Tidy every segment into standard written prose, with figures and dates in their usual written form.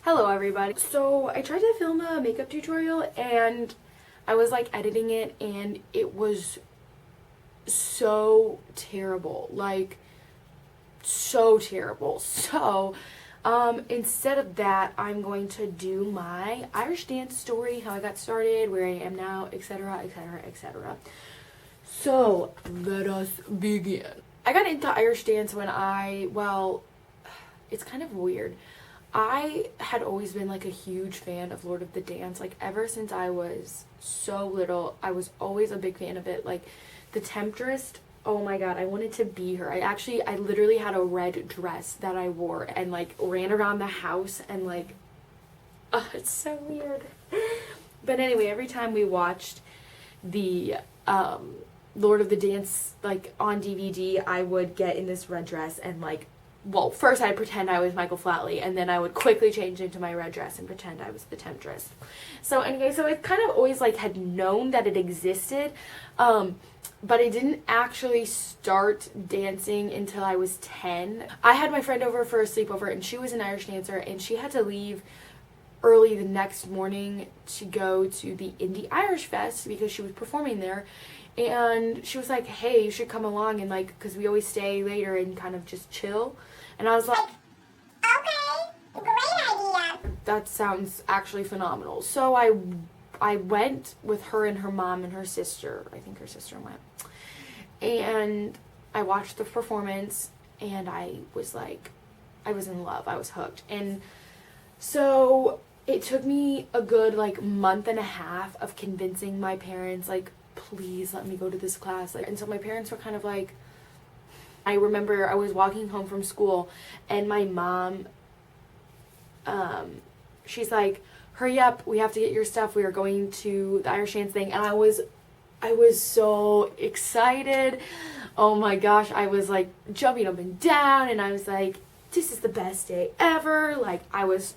Hello everybody. So I tried to film a makeup tutorial and I was like editing it and it was so terrible. Like so terrible. So instead of that, I'm going to do my Irish dance story, how I got started, where I am now, etc, etc, etc. So let us begin. I got into Irish dance when it's kind of weird. I had always been like a huge fan of Lord of the Dance. Like ever since I was so little, I was always a big fan of it. Like the Temptress, oh my god, I wanted to be her. I literally had a red dress that I wore and like ran around the house and like, oh, it's so weird. But anyway, every time we watched the Lord of the Dance like on DVD, I would get in this red dress and like, well, first I'd pretend I was Michael Flatley, and then I would quickly change into my red dress and pretend I was the Temptress. So anyway, so I kind of always like had known that it existed, but I didn't actually start dancing until I was 10. I had my friend over for a sleepover, and she was an Irish dancer, and she had to leave early the next morning to go to the Indie Irish Fest because she was performing there. And she was like, hey, you should come along, and like, because we always stay later and kind of just chill. And I was like, okay, great idea. That sounds actually phenomenal. So I went with her and her mom and her sister. I think her sister went. And I watched the performance, and I was in love. I was hooked. And so it took me a good like month and a half of convincing my parents, like, please let me go to this class. Like, and so my parents were kind of like, I remember I was walking home from school and my mom, she's like, hurry up, we have to get your stuff, we are going to the Irish dance thing. And I was so excited. Oh my gosh, I was like jumping up and down, and I was like, this is the best day ever. Like I was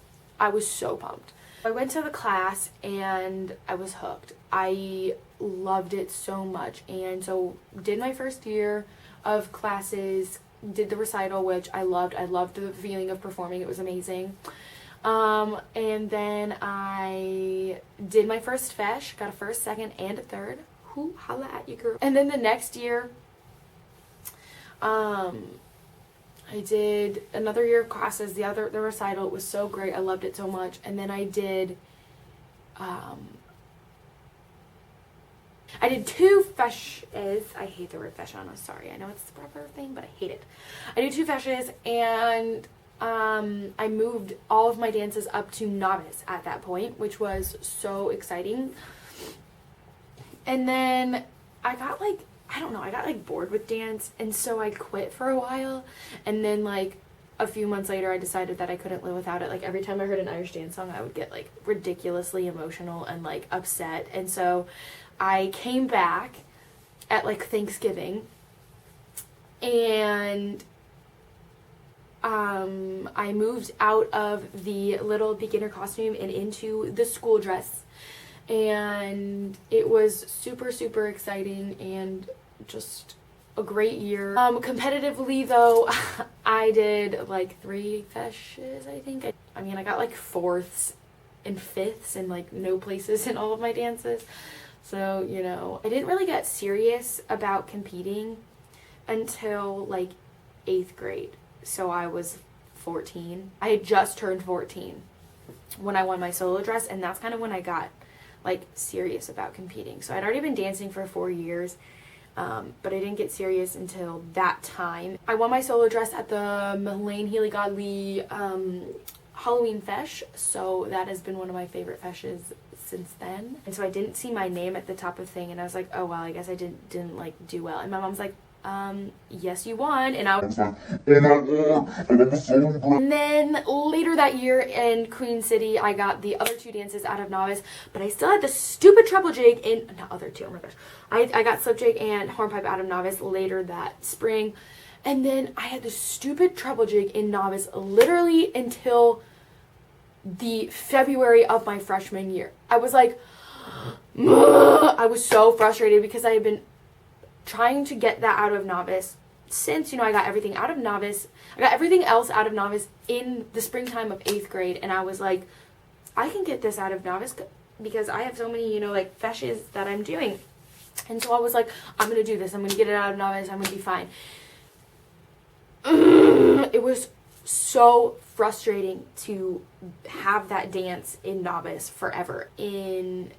so pumped. I went to the class and I was hooked. I loved it so much, and so did my first year of classes, did the recital, which I loved. I loved the feeling of performing. It was amazing. And then I did my first fesh, got a first, second, and a third. Whoo, holla at you, girl. And then the next year, I did another year of classes, the recital. It was so great. I loved it so much. And then I did two feshes. I hate the word fesh, I'm sorry. I know it's the proper thing, but I hate it. I did two feshes, and I moved all of my dances up to novice at that point, which was so exciting. And then I got like, I don't know, I got like bored with dance, and so I quit for a while. And then like a few months later, I decided that I couldn't live without it. Like every time I heard an Irish dance song, I would get like ridiculously emotional and like upset. And so I came back at like Thanksgiving, and I moved out of the little beginner costume and into the school dress. And it was super, super exciting and just a great year. Competitively though, I did like 3 feshes, I think. I mean, I got like 4ths and 5ths and like no places in all of my dances. So, you know, I didn't really get serious about competing until like 8th grade. So I was 14. I had just turned 14 when I won my solo dress, and that's kind of when I got like serious about competing. So I'd already been dancing for 4 years, but I didn't get serious until that time. I won my solo dress at the Melaine Healy Godley Halloween fesh, so that has been one of my favorite feshes since then. And so I didn't see my name at the top of thing, and I was like, oh well, I guess I didn't like do well. And my mom's like, yes you won. And I was like, oh my god, and I'm so glad. And then later that year in Queen City, I got the other 2 dances out of novice, but I still had the stupid treble jig in, not other 2, oh my gosh. I got slip jig and hornpipe out of novice later that spring. And then I had the stupid treble jig in novice literally until the February of my freshman year. I was like, I was so frustrated because I had been trying to get that out of novice since, I got everything out of novice, I got everything else out of novice in the springtime of 8th grade, and I was like, I can get this out of novice because I have so many, like, feshes that I'm doing. And so I was like, I'm going to do this. I'm going to get it out of novice. I'm going to be fine. It was so frustrating to have that dance in novice forever. In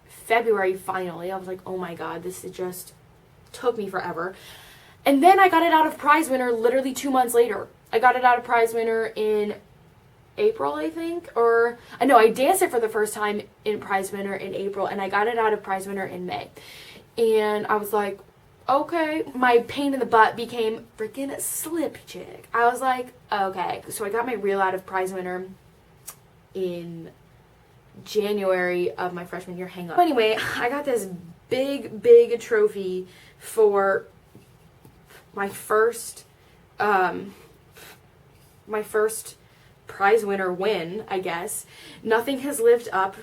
February, finally, I was like, oh my God, this just took me forever. And then I got it out of prize winner literally 2 months later. I got it out of prize winner in April, I think, or I know I danced it for the first time in prize winner in April, and I got it out of prize winner in May. And I was like, okay, my pain in the butt became freaking slip jig. I was like, okay. So I got my reel out of prize winner in January of my freshman year. Hang on. Anyway, I got this big trophy for my first prize winner win, I guess. Nothing has lived up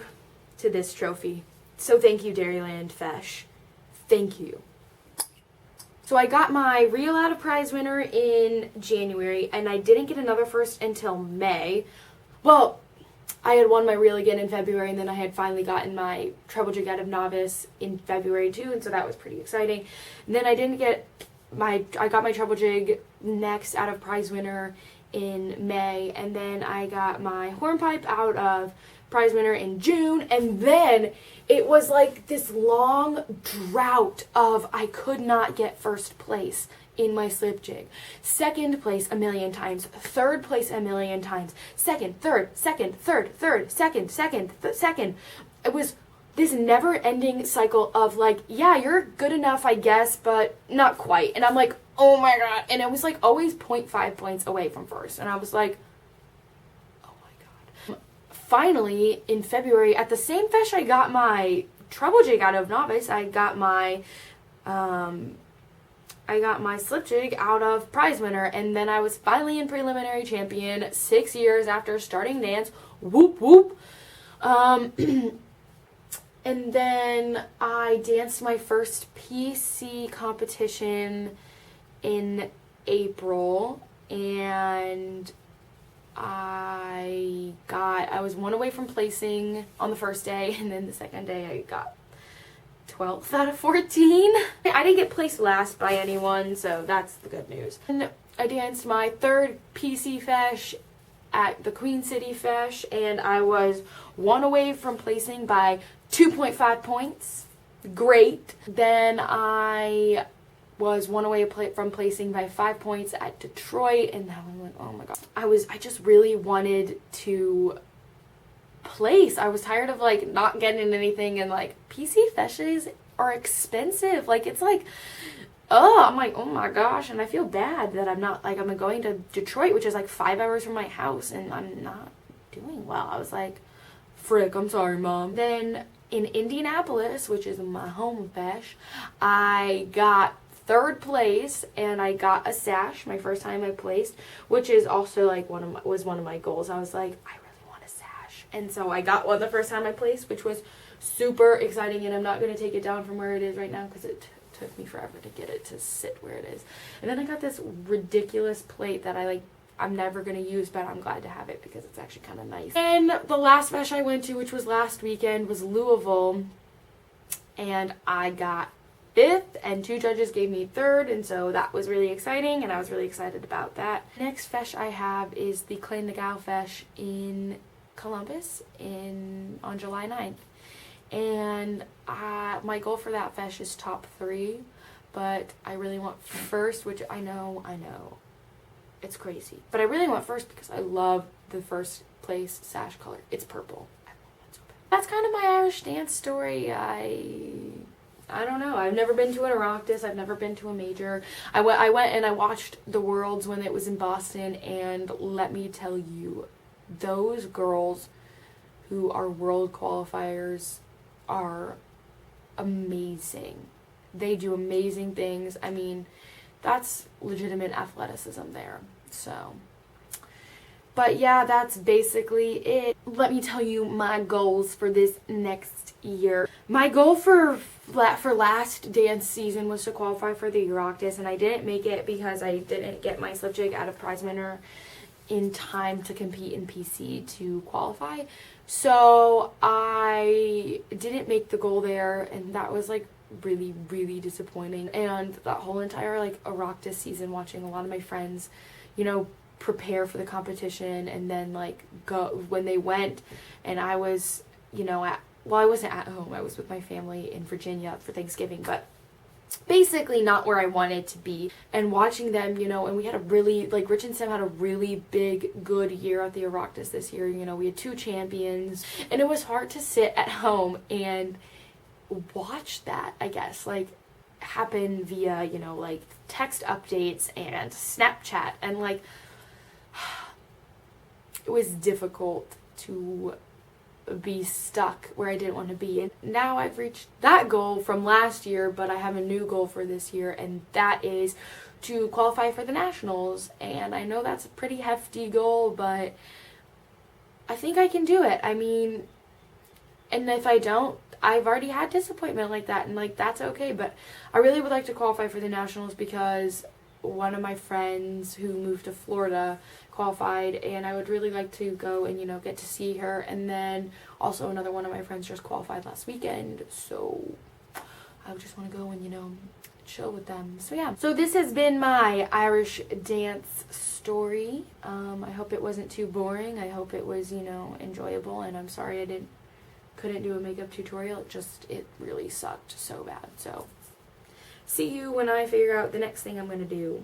to this trophy. So thank you, Dairyland Fesh. Thank you. So I got my reel out of prize winner in January, and I didn't get another first until May. Well, I had won my reel again in February, and then I had finally gotten my treble jig out of novice in February too, and so that was pretty exciting. And then I got my treble jig next out of prize winner in May, and then I got my hornpipe out of prize winner in June, and then it was like this long drought of I could not get first place in my slip jig. Second place a million times, third place a million times, second, third, second. It was this never-ending cycle of like, yeah, you're good enough, I guess, but not quite. And I'm like, oh my God. And it was like always 0.5 points away from first. And I was like, oh my God. Finally, in February, at the same fesh I got my treble jig out of novice, I got my slip jig out of prize winner, and then I was finally in preliminary champion 6 years after starting dance. Whoop whoop. And then I danced my first PC competition in April, and I was one away from placing on the first day, and then the second day I got 12th out of 14. I didn't get placed last by anyone, so that's the good news. And I danced my third PC fesh at the Queen City fesh, and I was one away from placing by 2.5 points. Great. Then I was one away from placing by 5 points at Detroit, and that one went, oh my God. I just really wanted to place. I was tired of like not getting anything, and like PC feshes are expensive. Like it's like, oh, I'm like, oh my gosh, and I feel bad that I'm going to Detroit, which is like 5 hours from my house, and I'm not doing well. I was like, frick, I'm sorry, Mom. Then in Indianapolis, which is my home fesh, I got third place, and I got a sash, my first time I placed, which is also like was one of my goals. I was like, I really want a sash, and so I got one the first time I placed, which was super exciting, and I'm not going to take it down from where it is right now because it took me forever to get it to sit where it is. And then I got this ridiculous plate that I'm never going to use, but I'm glad to have it because it's actually kind of nice. And the last fesh I went to, which was last weekend, was Louisville, and I got 5th, and 2 judges gave me 3rd, and so that was really exciting, and I was really excited about that. Next fesh I have is the Clay Nagao fesh in Columbus on July 9th. And my goal for that fesh is top 3, but I really want first, which I know, it's crazy. But I really want first because I love the first place sash color. It's purple. I love that so bad. That's kind of my Irish dance story. I don't know. I've never been to an Oireachtas. I've never been to a major. I went and I watched the Worlds when it was in Boston, and let me tell you, those girls who are world qualifiers are amazing. They do amazing things. I mean, that's legitimate athleticism there. So, But yeah, that's basically it. Let me tell you my goals for this next year. My goal for last dance season was to qualify for the Oireachtas, and I didn't make it because I didn't get my slip jig out of prize winner in time to compete in PC to qualify. So I didn't make the goal there, and that was like really, really disappointing. And that whole entire like Oireachtas season, watching a lot of my friends, you know, prepare for the competition and then like go when they went, and I was, you know, I wasn't at home. I was with my family in Virginia for Thanksgiving, but basically not where I wanted to be. And watching them, you know, and we had a really, like, Rich and Sam had a really big, good year at the Oireachtas this year. You know, we had 2 champions, and it was hard to sit at home and watch that, I guess, like, happen via, you know, like, text updates and Snapchat, and, like, it was difficult to be stuck where I didn't want to be. And now I've reached that goal from last year, but I have a new goal for this year, and that is to qualify for the nationals. And I know that's a pretty hefty goal, but I think I can do it. I mean, and if I don't, I've already had disappointment like that, and like that's okay. But I really would like to qualify for the nationals because one of my friends who moved to Florida qualified, and I would really like to go and, you know, get to see her. And then also another one of my friends just qualified last weekend, so I would just want to go and, you know, chill with them. So yeah, so this has been my Irish dance story. I hope it wasn't too boring. I hope it was, you know, enjoyable, and I'm sorry I couldn't do a makeup tutorial. It really sucked so bad. So see you when I figure out the next thing I'm gonna do.